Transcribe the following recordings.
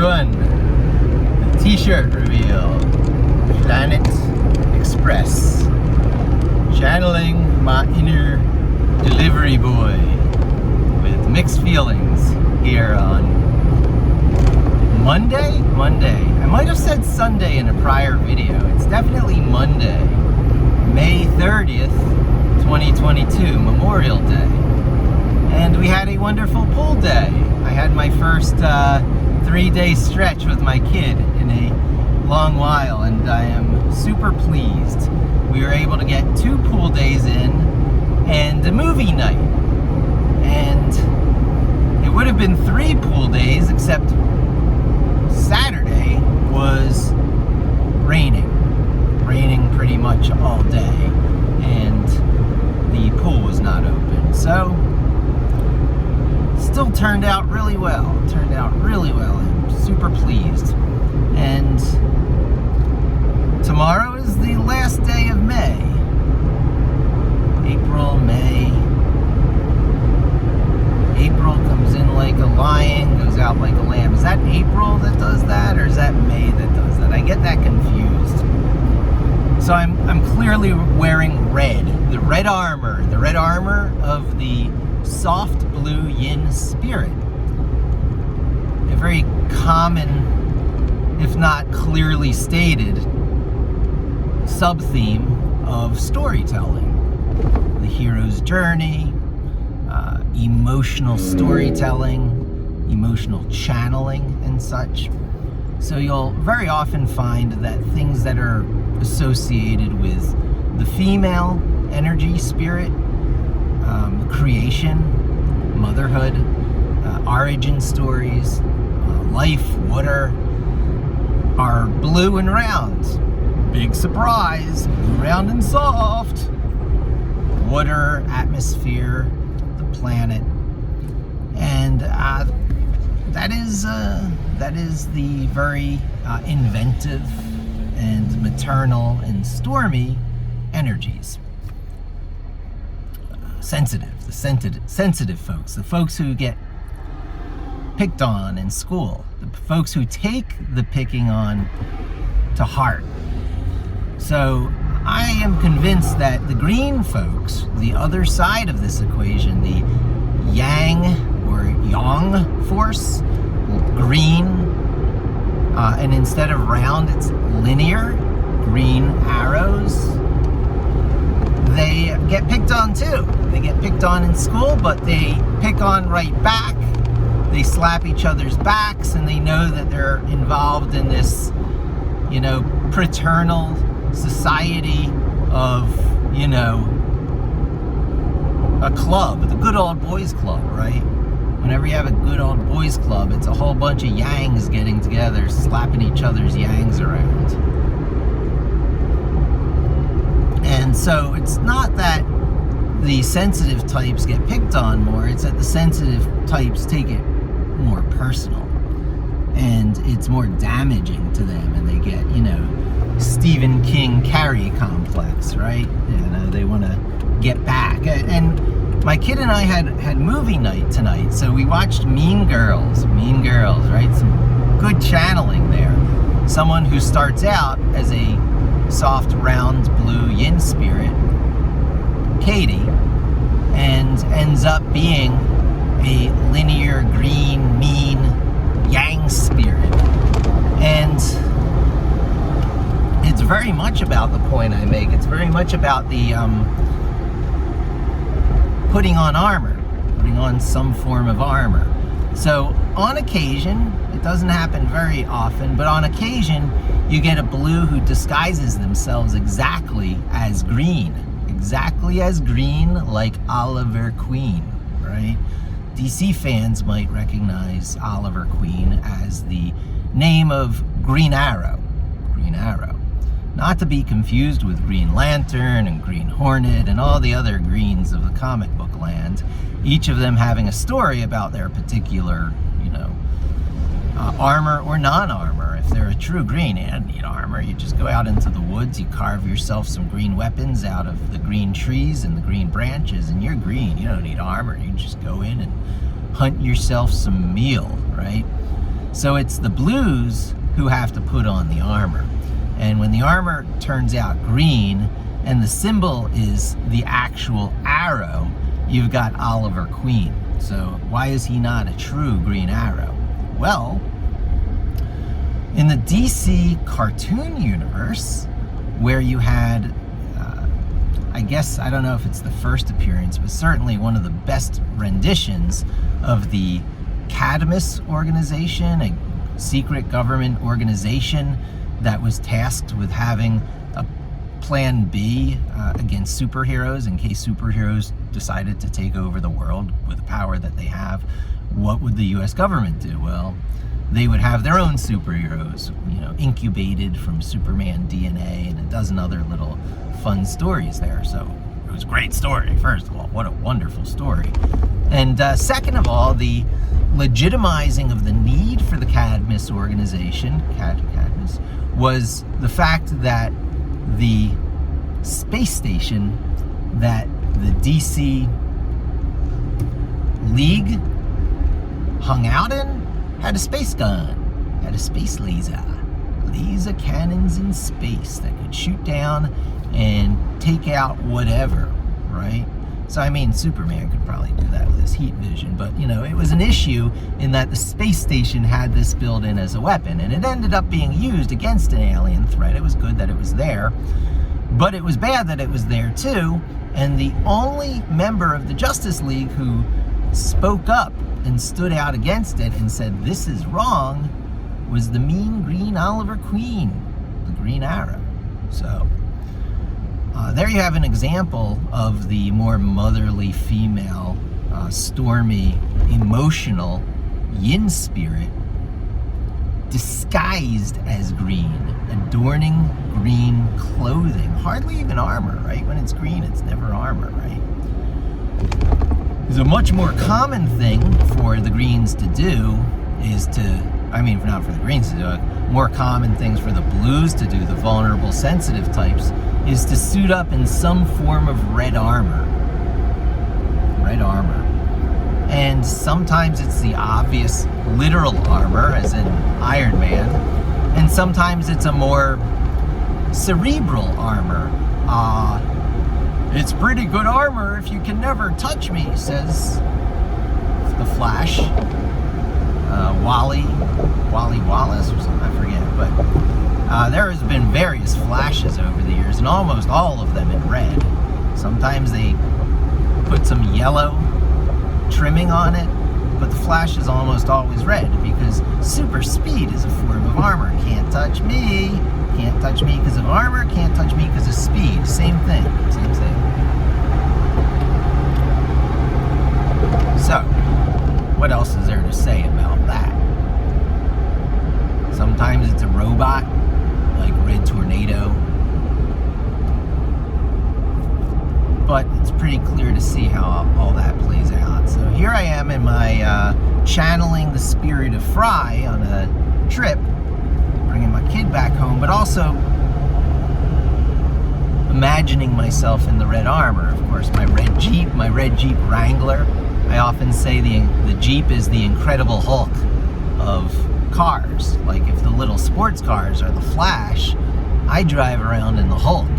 everyone. The t-shirt reveal. Planet Express. Channeling my inner delivery boy with mixed feelings here on Monday? I might have said Sunday in a prior video. It's definitely Monday, May 30th, 2022, Memorial Day. And we had a wonderful pool day. I had my first 3-day stretch with my kid in a long while, and I am super pleased. We were able to get 2 pool days in and a movie night. And it would have been 3 pool days, except Saturday was raining pretty much all day, and the pool was not open. So still turned out really well. I'm super pleased. And tomorrow is the last day of May. April comes in like a lion, goes out like a lamb. Is that April that does that, or is that May that does that? I get that confused. So I'm clearly wearing red, the red armor of the soft blue yin spirit. A very common, if not clearly stated, sub-theme of storytelling. The hero's journey, emotional storytelling, emotional channeling, and such. So you'll very often find that things that are associated with the female energy spirit, creation, motherhood, origin stories, life, water, are blue and round. Big surprise, blue, round, and soft. Water, atmosphere, the planet, and that is the very inventive and maternal and stormy energies. Sensitive folks, the folks who get picked on in school, the folks who take the picking on to heart. So I am convinced that the green folks, the other side of this equation, the yang or yang force, green, and instead of round, it's linear, green arrows, they get picked on too. They get picked on in school, but they pick on right back. They slap each other's backs, and they know that they're involved in this, paternal society of, a club, the good old boys club, right? Whenever you have a good old boys club, it's a whole bunch of yangs getting together, slapping each other's yangs around. And so it's not that the sensitive types get picked on more, it's that the sensitive types take it more personal. And it's more damaging to them, and they get, Stephen King Carrie complex, right? They want to get back. And my kid and I had movie night tonight, so we watched Mean Girls, right? Some good channeling there. Someone who starts out as a soft, round, blue yin spirit, Katie, and ends up being a linear, green, mean, yang spirit. And it's very much about the point I make. It's very much about the putting on armor, putting on some form of armor. So on occasion, it doesn't happen very often, but on occasion, you get a blue who disguises themselves exactly as green, like Oliver Queen, right? DC fans might recognize Oliver Queen as the name of Green Arrow. Not to be confused with Green Lantern and Green Hornet and all the other greens of the comic book land, each of them having a story about their particular, armor or non-armor. If they're a true green, you don't need armor. You just go out into the woods, you carve yourself some green weapons out of the green trees and the green branches, and you're green. You don't need armor. You just go in and hunt yourself some meal, right? So it's the blues who have to put on the armor. And when the armor turns out green and the symbol is the actual arrow, you've got Oliver Queen. So why is he not a true Green Arrow? Well, in the DC cartoon universe, where you had, I guess, I don't know if it's the first appearance, but certainly one of the best renditions of the Cadmus organization, a secret government organization that was tasked with having a plan B against superheroes in case superheroes decided to take over the world with the power that they have. What would the US government do? Well, they would have their own superheroes, incubated from Superman DNA and a dozen other little fun stories there. So it was a great story, first of all. What a wonderful story. And second of all, the legitimizing of the need for the Cadmus organization, Cadmus, was the fact that the space station that the DC League hung out in had a space gun, had a space laser cannons in space that could shoot down and take out whatever, right? So I mean, Superman could probably do that with his heat vision, but it was an issue in that the space station had this built in as a weapon, and it ended up being used against an alien threat. It was good that it was there, but it was bad that it was there too, and the only member of the Justice League who spoke up and stood out against it and said, this is wrong, was the mean green Oliver Queen, the Green Arrow. So there you have an example of the more motherly female, stormy, emotional yin spirit disguised as green, adorning green clothing. Hardly even armor, right? When it's green, it's never armor, right? There's a much more common thing for the Greens to do is to, not for the Greens to do it, more common things for the Blues to do, the vulnerable, sensitive types, is to suit up in some form of red armor. Red armor. And sometimes it's the obvious literal armor, as in Iron Man, and sometimes it's a more cerebral armor. It's pretty good armor if you can never touch me, says the Flash. Wally Wallace or something, I forget, but there has been various Flashes over the years, and almost all of them in red. Sometimes they put some yellow trimming on it, but the Flash is almost always red because super speed is a form of armor. Can't touch me because of armor, can't touch me because of speed. Same thing. So, what else is there to say about that? Sometimes it's a robot, like Red Tornado. But it's pretty clear to see how all that plays out. So here I am in my channeling the spirit of Fry on a trip, bringing my kid back home, but also imagining myself in the red armor. Of course, my red Jeep Wrangler. I often say the Jeep is the Incredible Hulk of cars. Like if the little sports cars are the Flash, I drive around in the Hulk.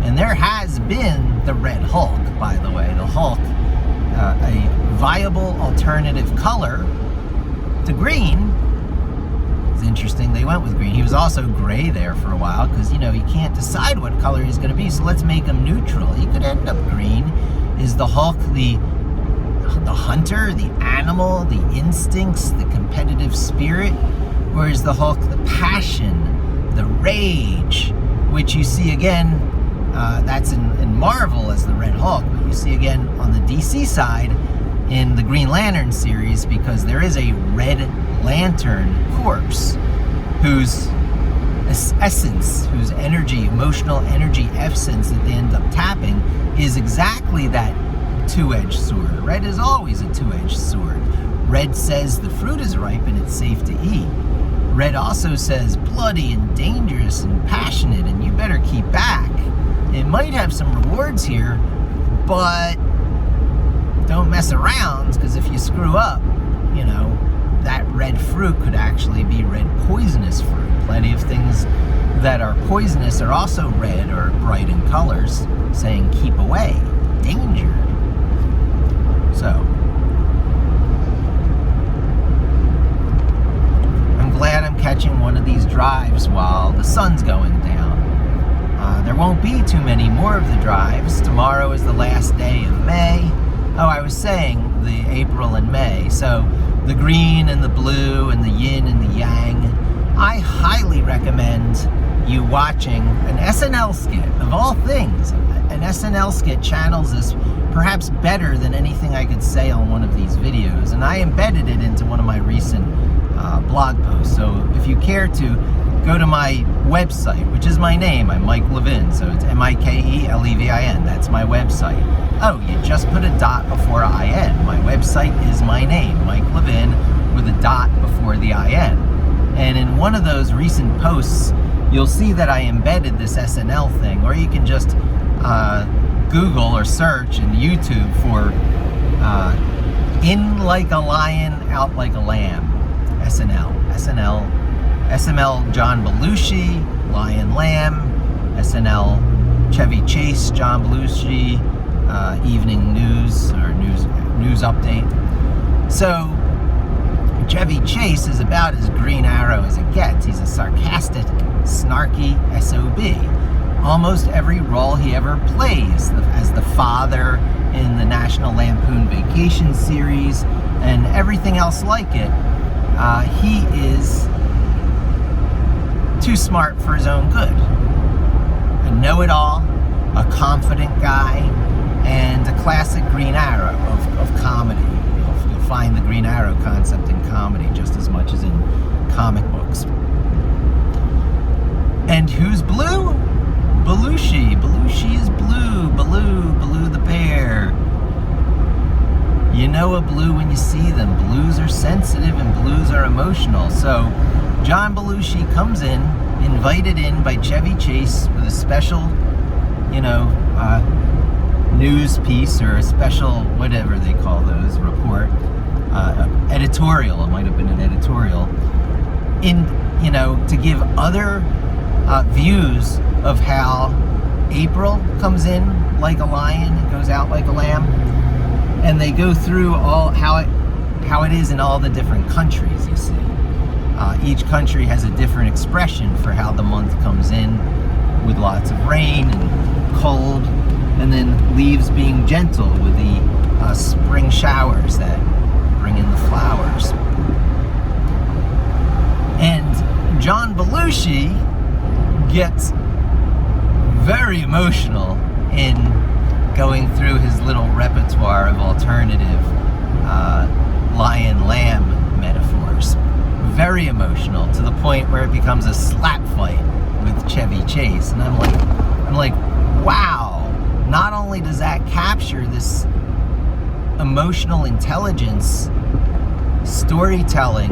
And there has been the Red Hulk, by the way. The Hulk, a viable alternative color to green. It's interesting they went with green. He was also gray there for a while because, you can't decide what color he's going to be, so let's make him neutral. He could end up green. Is the Hulk the hunter, the animal, the instincts, the competitive spirit? Or is the Hulk the passion, the rage, which you see again, that's in Marvel as the Red Hulk, but you see again on the DC side in the Green Lantern series, because there is a Red Lantern corpse whose essence, whose energy, emotional energy essence that they end up tapping is exactly that two-edged sword. Red is always a two-edged sword. Red says the fruit is ripe and it's safe to eat. Red also says bloody and dangerous and passionate and you better keep back. It might have some rewards here, but don't mess around, because if you screw up, that red fruit could actually be red poisonous fruit. Plenty of things that are poisonous are also red or bright in colors, saying keep away, danger. So, I'm glad I'm catching one of these drives while the sun's going down. There won't be too many more of the drives. Tomorrow is the last day of May. Oh, I was saying the April and May. So the green and the blue and the yin and the yang. I highly recommend you watching an SNL skit, of all things. An SNL skit channels this perhaps better than anything I could say on one of these videos. And I embedded it into one of my recent blog posts. So if you care to, go to my website, which is my name. I'm Mike Levin, so it's MikeLevin. That's my website. Oh, you just put a dot before IN. My website is my name, Mike Levin, with a dot before the IN. And in one of those recent posts, you'll see that I embedded this SNL thing, or you can just Google or search in YouTube for in like a lion, out like a lamb. SNL John Belushi, Lion Lamb, SNL Chevy Chase, John Belushi, evening news or news update. So Chevy Chase is about as Green Arrow as it gets. He's a sarcastic, snarky SOB. Almost every role he ever plays, as the father in the National Lampoon Vacation series and everything else like it, he is too smart for his own good. A know-it-all, a confident guy, and a classic Green Arrow of comedy. You'll find the Green Arrow concept in comedy just as much as in comic books. And who's blue? Belushi. Belushi is blue. Baloo the bear. You know a blue when you see them. Blues are sensitive and blues are emotional. So John Belushi comes in, invited in by Chevy Chase with a special, news piece or a special, whatever they call those, report, editorial. It might have been an editorial, to give other views of how April comes in like a lion and goes out like a lamb, and they go through all how it is in all the different countries. You see, each country has a different expression for how the month comes in, with lots of rain and cold, and then leaves being gentle with the spring showers that bring in the flowers. And John Belushi gets very emotional in going through his little repertoire of alternative lion-lamb metaphors. Very emotional, to the point where it becomes a slap fight with Chevy Chase. And I'm like, wow. Not only does that capture this emotional intelligence, storytelling,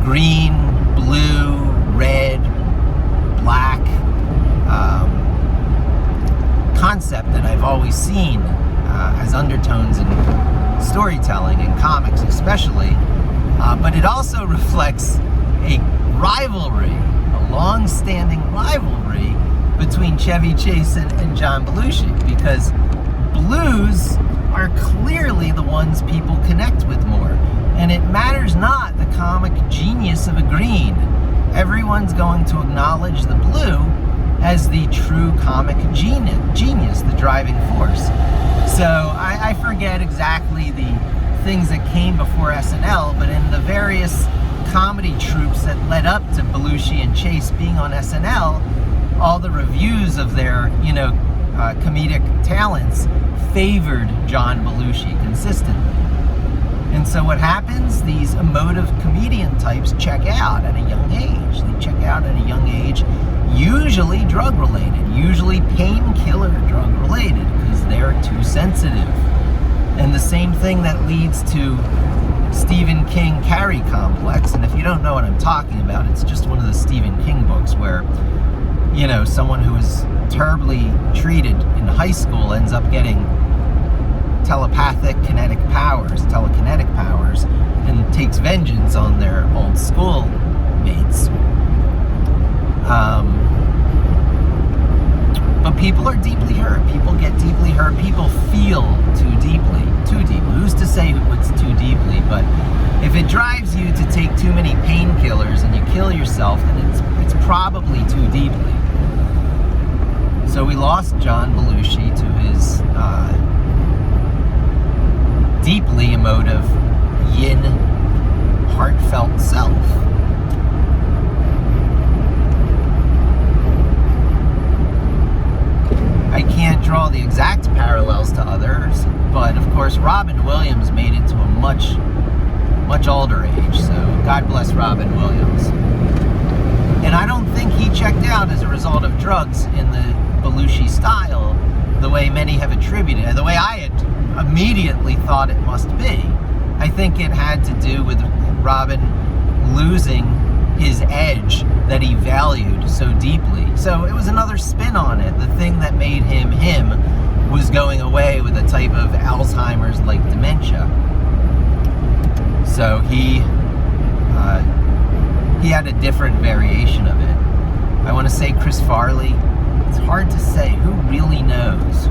green, blue, red, black concept that I've always seen as undertones in storytelling and comics especially, but it also reflects a rivalry, a long-standing rivalry between Chevy Chase and John Belushi, because blues are clearly the ones people connect with more. And it matters not the comic genius of a green. Everyone's going to acknowledge the blue as the true comic genius, the driving force. So I forget exactly the things that came before SNL, but in the various comedy troupes that led up to Belushi and Chase being on SNL, all the reviews of their, comedic talents favored John Belushi consistently. And so what happens? These emotive comedian types check out at a young age. They check out at a young age, usually drug-related, usually painkiller drug-related, because they're too sensitive. And the same thing that leads to Stephen King Carrie complex. And if you don't know what I'm talking about, it's just one of the Stephen King books where, someone who is terribly treated in high school ends up getting telekinetic powers, takes vengeance on their old school mates. But people are deeply hurt. People get deeply hurt. People feel too deeply. Who's to say what's too deeply? But if it drives you to take too many painkillers and you kill yourself, then it's probably too deeply. So we lost John Belushi to his deeply emotive, yin, heartfelt self. I can't draw the exact parallels to others, but of course Robin Williams made it to a much older age, so God bless Robin Williams. And I don't think he checked out as a result of drugs in the Belushi style, the way many have attributed it, the way I had immediately thought it must be. I think it had to do with Robin losing his edge that he valued so deeply. So it was another spin on it. The thing that made him was going away with a type of Alzheimer's like dementia. So he had a different variation of it. I want to say Chris Farley. It's hard to say. Who really knows?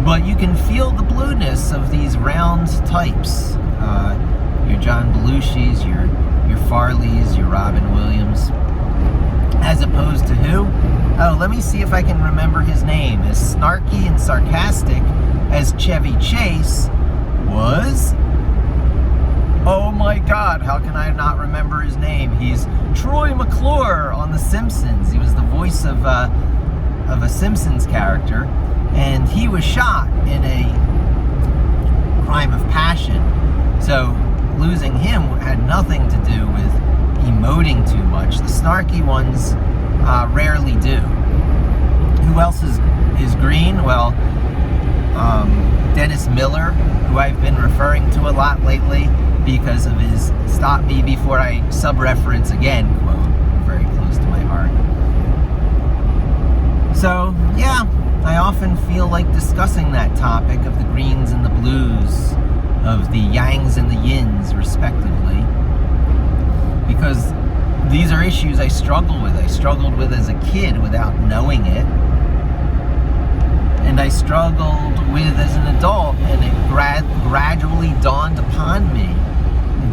But you can feel the blueness of these round types. Your John Belushis, your Farleys, your Robin Williams. As opposed to who? Oh, let me see if I can remember his name. As snarky and sarcastic as Chevy Chase was... Oh my God, how can I not remember his name? He's Troy McClure on The Simpsons. He was the voice of a Simpsons character, and he was shot in a crime of passion. So losing him had nothing to do with emoting too much. The snarky ones rarely do. Who else is green? Well, Dennis Miller, who I've been referring to a lot lately because of his "stop me before I sub-reference again" quote, very close to my heart. So, yeah, I often feel like discussing that topic of the greens and the blues, of the yangs and the yins, respectively, because these are issues I struggle with. I struggled with as a kid without knowing it, and I struggled with as an adult, and it gradually dawned upon me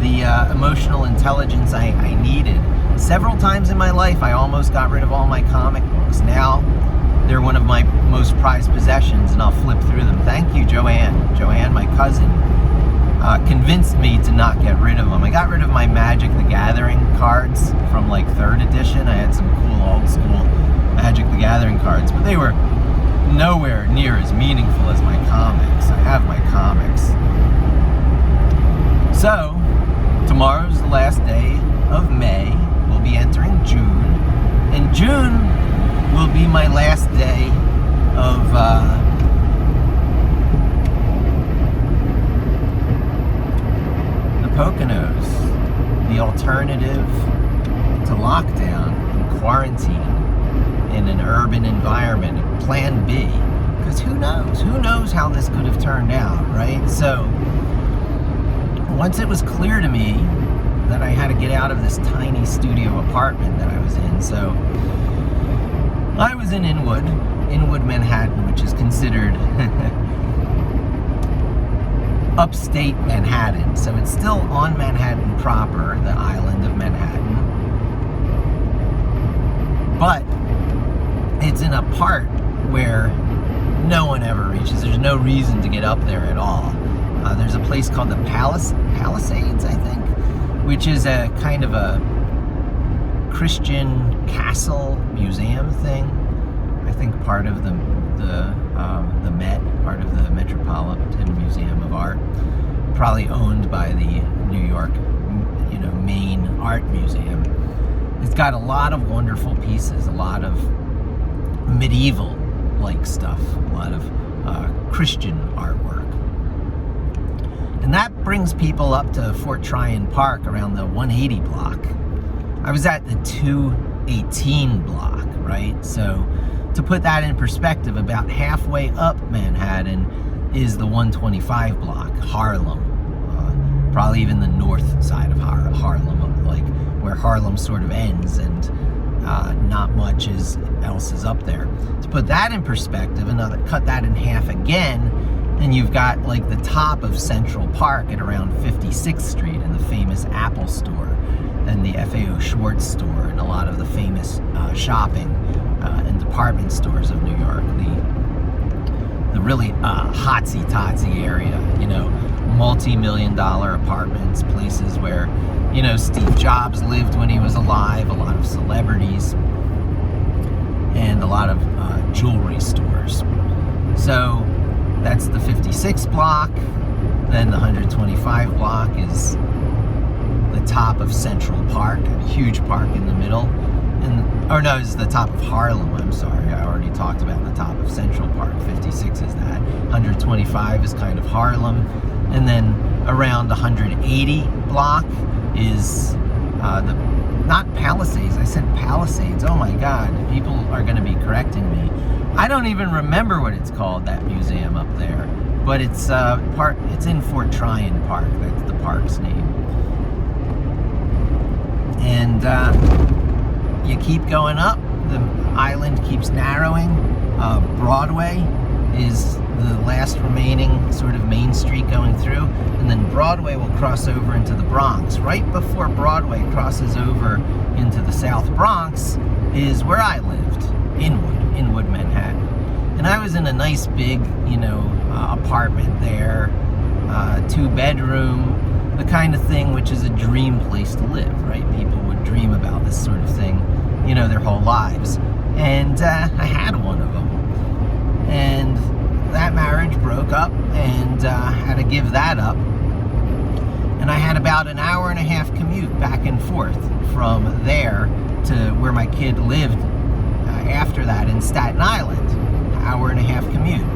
the emotional intelligence I needed. Several times in my life, I almost got rid of all my comic books. Now, they're one of my most prized possessions, and I'll flip through them. Thank you, Joanne. Joanne, my cousin, convinced me to not get rid of them. I got rid of my Magic the Gathering cards from like 3rd edition. I had some cool old school Magic the Gathering cards, but they were nowhere near as meaningful as my comics. I have my comics. So, tomorrow's the last day of May. We'll be entering June. And June will be my last day of the Poconos, the alternative to lockdown and quarantine in an urban environment, plan B. Because who knows? Who knows how this could have turned out, right? So, once it was clear to me that I had to get out of this tiny studio apartment that I was in, so I was in Inwood, Manhattan, which is considered upstate Manhattan. So it's still on Manhattan proper, the island of Manhattan. But it's in a part where no one ever reaches. There's no reason to get up there at all. There's a place called the Palisades, I think, which is a kind of a Christian castle museum thing. I think part of the Met, part of the Metropolitan Museum of Art, probably owned by the New York, Main Art Museum. It's got a lot of wonderful pieces, a lot of medieval-like stuff, a lot of Christian artwork. And that brings people up to Fort Tryon Park around the 180 block. I was at the 218 block, right? So to put that in perspective, about halfway up Manhattan is the 125 block, Harlem. probably even the north side of Harlem, like where Harlem sort of ends, and not much else is up there. To put that in perspective, cut that in half again, and you've got like the top of Central Park at around 56th Street, and the famous Apple store, and the FAO Schwarz store, and a lot of the famous shopping and department stores of New York. The really hotsy-totsy area, multi-million-dollar apartments, places where, Steve Jobs lived when he was alive, a lot of celebrities, and a lot of jewelry stores. So that's the 56 block. Then the 125 block is the top of Central Park, a huge park in the middle. It's the top of Harlem, I'm sorry. I already talked about the top of Central Park. 56 is that. 125 is kind of Harlem. And then around the 180 block is not Palisades. I said Palisades. Oh my God, people are going to be correcting me. I don't even remember what it's called, that museum up there. But it's it's in Fort Tryon Park. That's the park's name. And you keep going up, the island keeps narrowing. Broadway is the last remaining sort of main street going through, and then Broadway will cross over into the Bronx. Right before Broadway crosses over into the South Bronx is where I lived, Inwood, Manhattan. And I was in a nice big, apartment there, 2-bedroom, the kind of thing which is a dream place to live, right? People would dream about this sort of thing, their whole lives. And I had one of them. And that marriage broke up, and had to give that up. And I had about an hour and a half commute back and forth from there to where my kid lived after that in Staten Island. Hour and a half commute.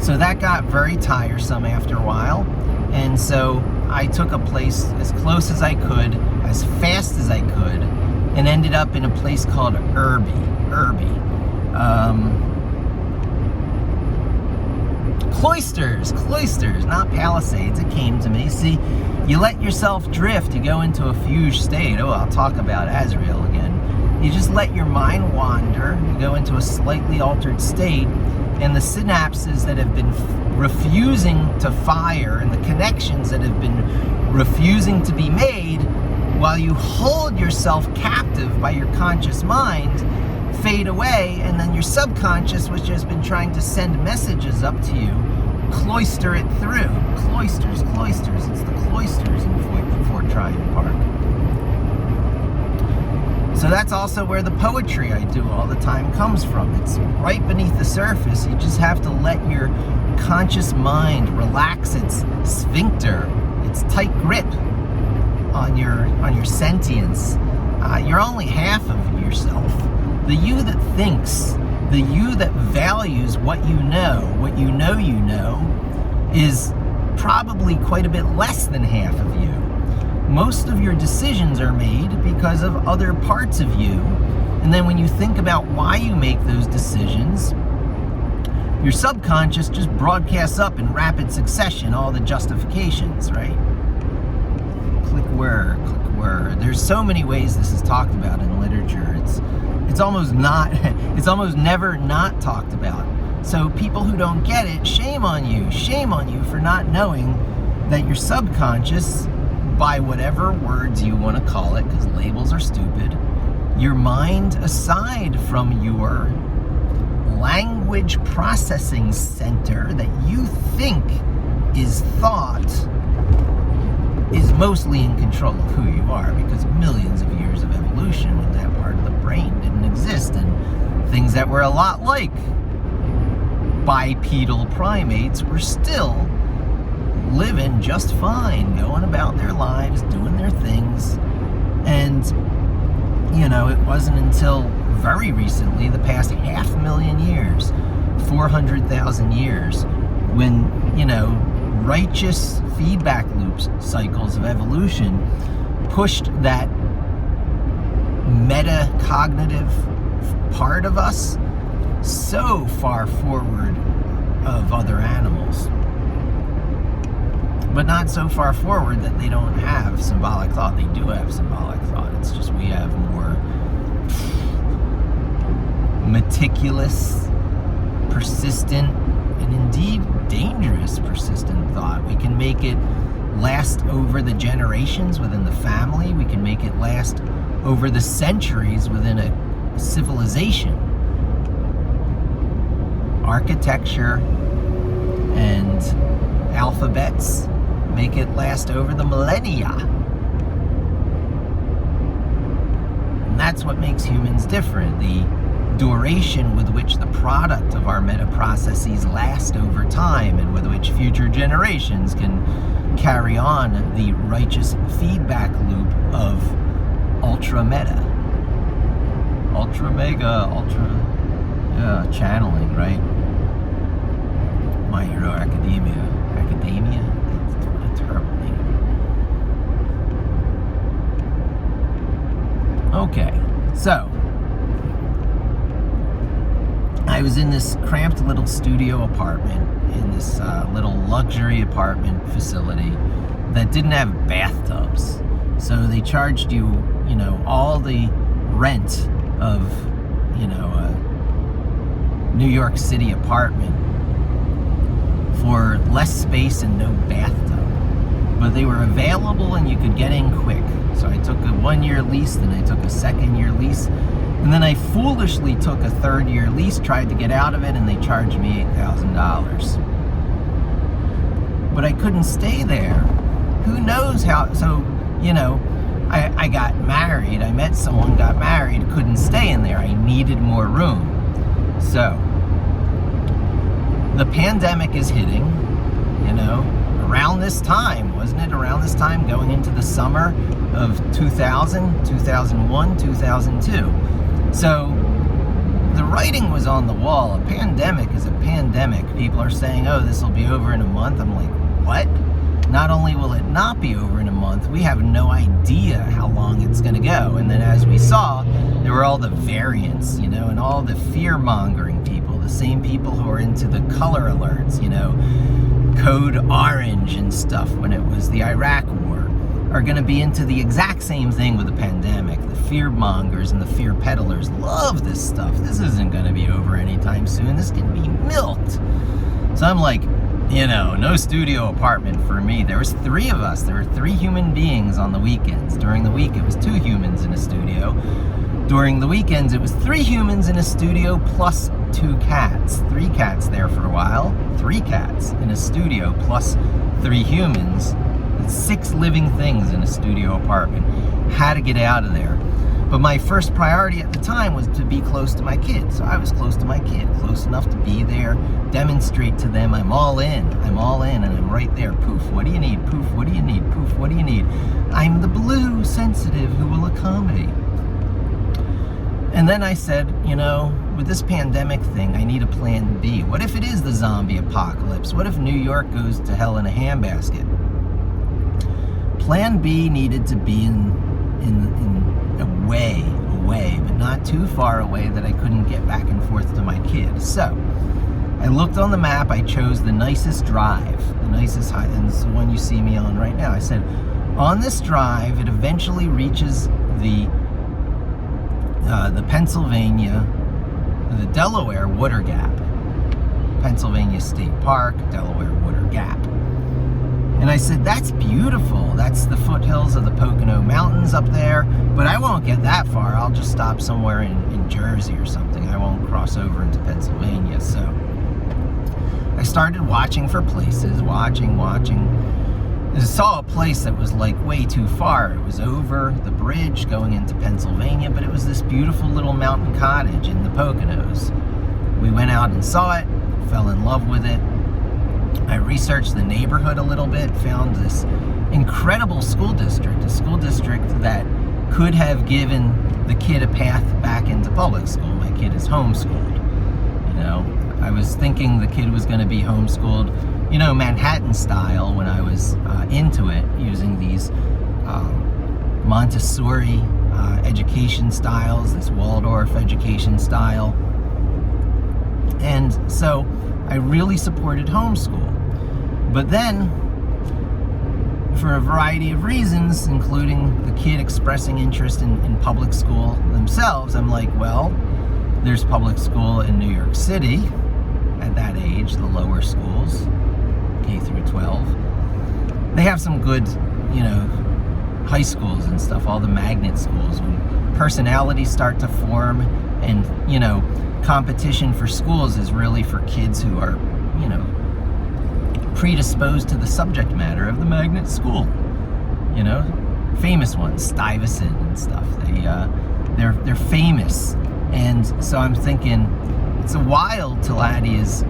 So that got very tiresome after a while. And so I took a place as close as I could, as fast as I could, and ended up in a place called Irby. Cloisters, not Palisades. It came to me. See, you let yourself drift. You go into a fugue state. Oh, I'll talk about Azrael again. You just let your mind wander. You go into a slightly altered state, and the synapses that have been refusing to fire, and the connections that have been refusing to be made, while you hold yourself captive by your conscious mind, fade away, and then your subconscious, which has been trying to send messages up to you, cloister it through. Cloisters. It's the cloisters in Fort Tryon Park. So that's also where the poetry I do all the time comes from. It's right beneath the surface. You just have to let your conscious mind relax its sphincter, its tight grip on your sentience. You're only half of yourself. The you that thinks, the you that values what you know, is probably quite a bit less than half of you. Most of your decisions are made because of other parts of you. And then when you think about why you make those decisions, your subconscious just broadcasts up in rapid succession all the justifications, right? Click where. There's so many ways this is talked about in literature. It's almost never not talked about. So people who don't get it, shame on you for not knowing that your subconscious, by whatever words you want to call it, because labels are stupid, your mind, aside from your language processing center that you think is thought, is mostly in control of who you are, because millions of years of evolution when that part of the brain didn't exist, and things that were a lot like bipedal primates were still living just fine, going about their lives, doing their things. And it wasn't until very recently, the past 500,000 years, 400,000 years, when righteous feedback loops, cycles of evolution, pushed that metacognitive part of us so far forward of other animals. but not so far forward that they don't have symbolic thought. They do have symbolic thought. It's just we have more meticulous, persistent, and indeed dangerous persistent thought. We can make it last over the generations within the family. We can make it last over the centuries within a civilization. Architecture and alphabets make it last over the millennia. And that's what makes humans different. The duration with which the product of our meta processes last over time, and with which future generations can carry on the righteous feedback loop of ultra meta, ultra mega, channeling, right? My Hero Academia. What a terrible name. Okay, so I was in this cramped little studio apartment in this little luxury apartment facility that didn't have bathtubs. So they charged you, all the rent of, a New York City apartment for less space and no bathtub. But they were available and you could get in quick. So I took a 1-year lease, then I took a 2nd-year lease. And then I foolishly took a 3rd-year lease, tried to get out of it, and they charged me $8,000. But I couldn't stay there. Who knows how? So, I got married. I met someone, got married, couldn't stay in there. I needed more room. So, the pandemic is hitting, around this time, wasn't it? Around this time, going into the summer of 2000, 2001, 2002. So the writing was on the wall. A pandemic is a pandemic. People are saying, oh, this will be over in a month. I'm like, what? Not only will it not be over in a month, we have no idea how long it's going to go. And then as we saw, there were all the variants, and all the fear-mongering people, the same people who are into the color alerts, code orange and stuff when it was the Iraq war, are going to be into the exact same thing with the pandemic. The fear mongers and the fear peddlers love this stuff. This isn't going to be over anytime soon. This can be milked. So I'm like, no studio apartment for me. There was 3 of us. There were 3 human beings on the weekends. During the week, it was 2 humans in a studio. During the weekends, it was 3 humans in a studio plus 2 cats. 3 cats there for a while. 3 cats in a studio plus 3 humans. 6 living things in a studio apartment. Had to get out of there. But my first priority at the time was to be close to my kid. So I was close to my kid, close enough to be there, demonstrate to them I'm all in, and I'm right there. Poof, what do you need? Poof, what do you need? Poof, what do you need? I'm the blue sensitive who will accommodate. And then I said, with this pandemic thing, I need a plan B. What if it is the zombie apocalypse? What if New York goes to hell in a handbasket? Plan B needed to be in away, but not too far away that I couldn't get back and forth to my kid. So I looked on the map. I chose the nicest drive, the nicest high, and it's the one you see me on right now. I said, on this drive, it eventually reaches the Pennsylvania, the Delaware Water Gap, Pennsylvania State Park, Delaware Water Gap. And I said, that's beautiful. That's the foothills of the Pocono Mountains up there, but I won't get that far. I'll just stop somewhere in Jersey or something. I won't cross over into Pennsylvania. So I started watching for places, watching. I saw a place that was like way too far. It was over the bridge going into Pennsylvania, but it was this beautiful little mountain cottage in the Poconos. We went out and saw it, fell in love with it. I researched the neighborhood a little bit, found this incredible school district, a school district that could have given the kid a path back into public school. My kid is homeschooled. I was thinking the kid was going to be homeschooled, Manhattan style when I was into it, using these Montessori education styles, this Waldorf education style. And so I really supported homeschool. But then for a variety of reasons, including the kid expressing interest in public school themselves. I'm like, well, there's public school in New York City at that age, the lower schools, K through 12. They have some good, high schools and stuff, all the magnet schools. When personalities start to form and, competition for schools is really for kids who are, predisposed to the subject matter of the magnet school. Famous ones, Stuyvesant and stuff. They're famous. And so I'm thinking it's a while till Addie is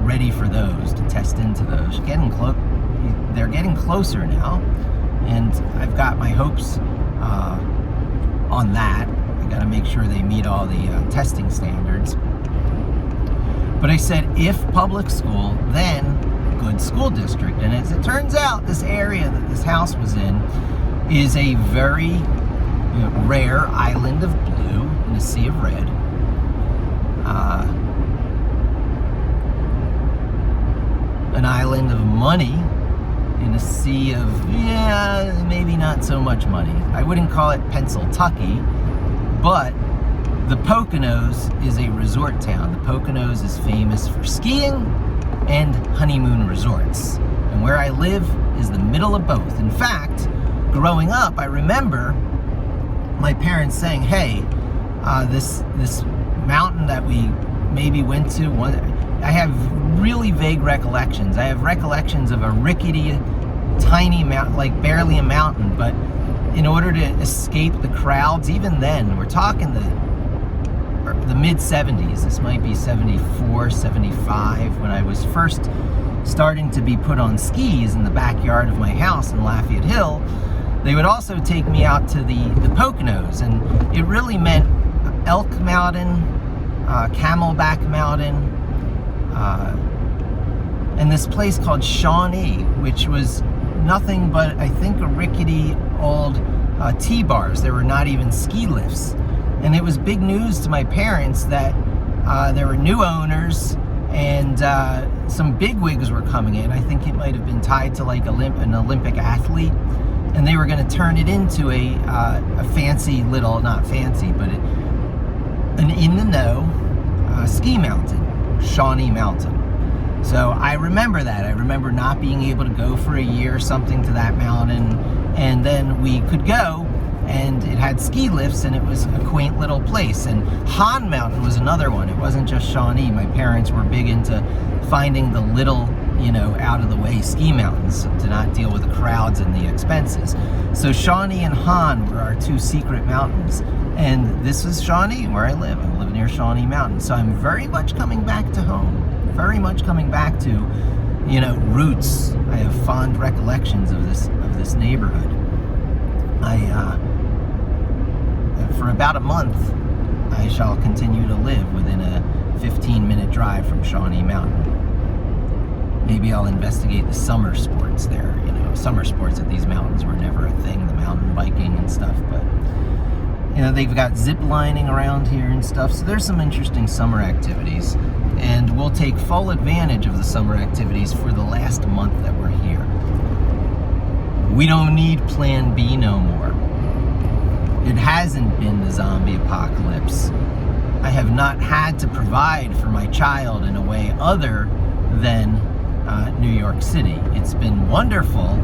ready for those, to test into those. They're getting closer now, and I've got my hopes on that. I got to make sure they meet all the testing standards. But I said, if public school, then good school district. And as it turns out, this area that this house was in is a very rare island of blue in a sea of red. An island of money in a sea of, maybe not so much money. I wouldn't call it Pennsyltucky, but the Poconos is a resort town. The Poconos is famous for skiing and honeymoon resorts. And where I live is the middle of both. In fact, growing up, I remember my parents saying, hey, this mountain that we maybe went to, I have really vague recollections. I have recollections of a rickety, tiny mountain, like barely a mountain, but in order to escape the crowds, even then, we're talking the mid-70s, this might be 74, 75, when I was first starting to be put on skis in the backyard of my house in Lafayette Hill, they would also take me out to the Poconos, and it really meant Elk Mountain, Camelback Mountain, and this place called Shawnee, which was nothing but, I think, a rickety old T-bars. There were not even ski lifts. And it was big news to my parents that there were new owners and some bigwigs were coming in. I think it might have been tied to like an Olympic athlete. And they were going to turn it into a fancy little, not fancy, but an in-the-know ski mountain, Shawnee Mountain. So I remember that. I remember not being able to go for a year or something to that mountain. And then we could go, and it had ski lifts, and it was a quaint little place. And Han Mountain was another one. It wasn't just Shawnee. My parents were big into finding the little, out-of-the-way ski mountains to not deal with the crowds and the expenses. So Shawnee and Han were our two secret mountains. And this is Shawnee, where I live. I live near Shawnee Mountain. So I'm very much coming back to home. Very much coming back to, roots. I have fond recollections of this neighborhood. For about a month, I shall continue to live within a 15-minute drive from Shawnee Mountain. Maybe I'll investigate the summer sports there. Summer sports at these mountains were never a thing, the mountain biking and stuff, but they've got zip lining around here and stuff, so there's some interesting summer activities, and we'll take full advantage of the summer activities for the last month that we're here. We don't need Plan B no more. It hasn't been the zombie apocalypse. I have not had to provide for my child in a way other than New York City. It's been wonderful